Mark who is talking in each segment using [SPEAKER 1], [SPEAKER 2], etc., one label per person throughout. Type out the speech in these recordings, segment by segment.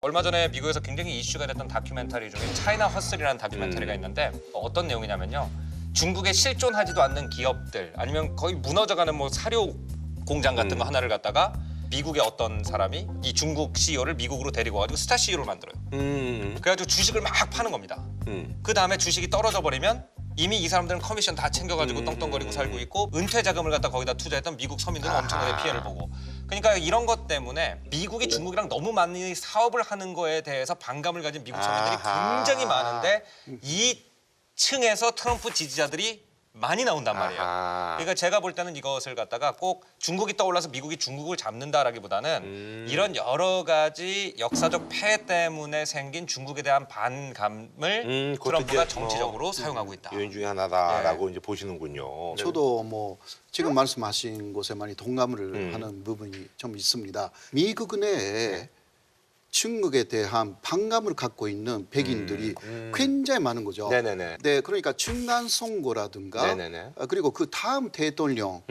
[SPEAKER 1] 얼마 전에 미국에서 굉장히 이슈가 됐던 다큐멘터리 중에 차이나 허슬이라는 다큐멘터리가 있는데 어떤 내용이냐면요. 중국에 실존하지도 않는 기업들 아니면 거의 무너져가는 뭐 사료 공장 같은 거 하나를 갖다가 미국의 어떤 사람이 이 중국 CEO를 미국으로 데리고 와가지고 스타 CEO를 만들어요. 그래가지고 주식을 막 파는 겁니다. 그 다음에 주식이 떨어져 버리면 이미 이 사람들은 커미션 다 챙겨가지고 떵떵거리고 살고 있고 은퇴 자금을 갖다 거기다 투자했던 미국 서민들은 엄청나게 피해를 보고 그러니까 이런 것 때문에 미국이 중국이랑 너무 많이 사업을 하는 거에 대해서 반감을 가진 미국 서민들이 굉장히 많은데 이 층에서 트럼프 지지자들이 많이 나온단 말이에요. 그러니까 제가 볼 때는 이것을 갖다가 꼭 중국이 떠올라서 미국이 중국을 잡는다라기보다는 이런 여러 가지 역사적 폐해 때문에 생긴 중국에 대한 반감을 트럼프가 정치적으로 사용하고 있다.
[SPEAKER 2] 요인 중에 하나다라고 이제 보시는군요.
[SPEAKER 3] 저도 뭐 지금 말씀하신 것에 많이 동감을 하는 부분이 좀 있습니다. 미국 내에 중국에 대한 반감을 갖고 있는 백인들이 굉장히 많은 거죠.
[SPEAKER 2] 네네네.
[SPEAKER 3] 네, 그러니까 중간 선거라든가
[SPEAKER 2] 네네네.
[SPEAKER 3] 그리고 그 다음 대통령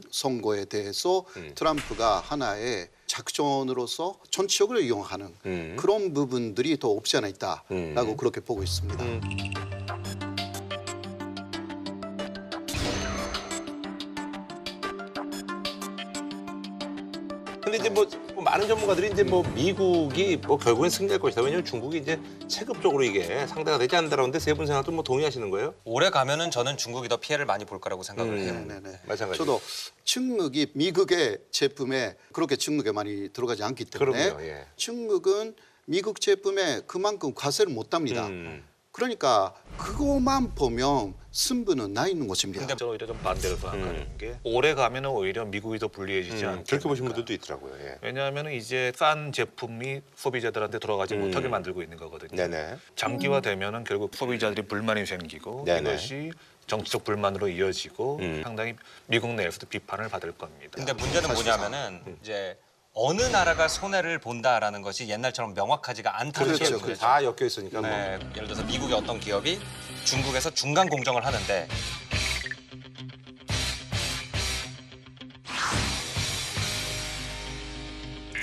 [SPEAKER 3] 선거에 대해서 트럼프가 하나의 작전으로서 정치적으로 이용하는 그런 부분들이 더 없지 않아 있다라고 그렇게 보고 있습니다.
[SPEAKER 2] 근데 이제 뭐 많은 전문가들이 이제 뭐 미국이 뭐 결국엔 승리할 것이다. 왜냐면 중국이 이제 체급적으로 이게 상대가 되지 않는다라는데 세 분 생각도 뭐 동의하시는 거예요?
[SPEAKER 1] 올해 가면은 저는 중국이 더 피해를 많이 볼 거라고 생각을 해요.
[SPEAKER 3] 네네.
[SPEAKER 2] 마찬가지.
[SPEAKER 3] 저도 중국이 미국의 제품에 그렇게 중국에 많이 들어가지 않기 때문에
[SPEAKER 2] 그럼요, 예.
[SPEAKER 3] 중국은 미국 제품에 그만큼 과세를 못 합니다. 그러니까 그것만 보면 승부는 나 있는 것입니다.
[SPEAKER 1] 근데
[SPEAKER 4] 저는 오히려 좀 반대로 생각하는 게 올해 가면은 오히려 미국이 더 불리해지지 않을까.
[SPEAKER 2] 그렇게 보시는 분들도 있더라고요. 예.
[SPEAKER 4] 왜냐하면 이제 싼 제품이 소비자들한테 들어가지 못하게 만들고 있는 거거든요.
[SPEAKER 2] 네네.
[SPEAKER 4] 장기화되면은 결국 소비자들이 불만이 생기고
[SPEAKER 2] 네네.
[SPEAKER 4] 이것이 정치적 불만으로 이어지고 상당히 미국 내에서도 비판을 받을 겁니다.
[SPEAKER 1] 근데 문제는 뭐냐면은 이제 어느 나라가 손해를 본다라는 것이 옛날처럼 명확하지가 않다는
[SPEAKER 3] 그렇죠,
[SPEAKER 1] 거죠.
[SPEAKER 3] 그렇죠.
[SPEAKER 2] 다 엮여 있으니까 뭐.
[SPEAKER 1] 네, 예를 들어서 미국의 어떤 기업이 중국에서 중간 공정을 하는데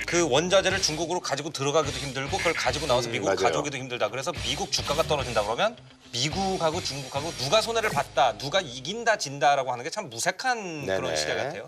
[SPEAKER 1] 그 원자재를 중국으로 가지고 들어가기도 힘들고 그걸 가지고 나와서 미국으로
[SPEAKER 2] 맞아요.
[SPEAKER 1] 가져오기도 힘들다. 그래서 미국 주가가 떨어진다 그러면 미국하고 중국하고 누가 손해를 봤다, 누가 이긴다 진다라고 하는 게 참 무색한
[SPEAKER 2] 네네.
[SPEAKER 1] 그런 시대 같아요.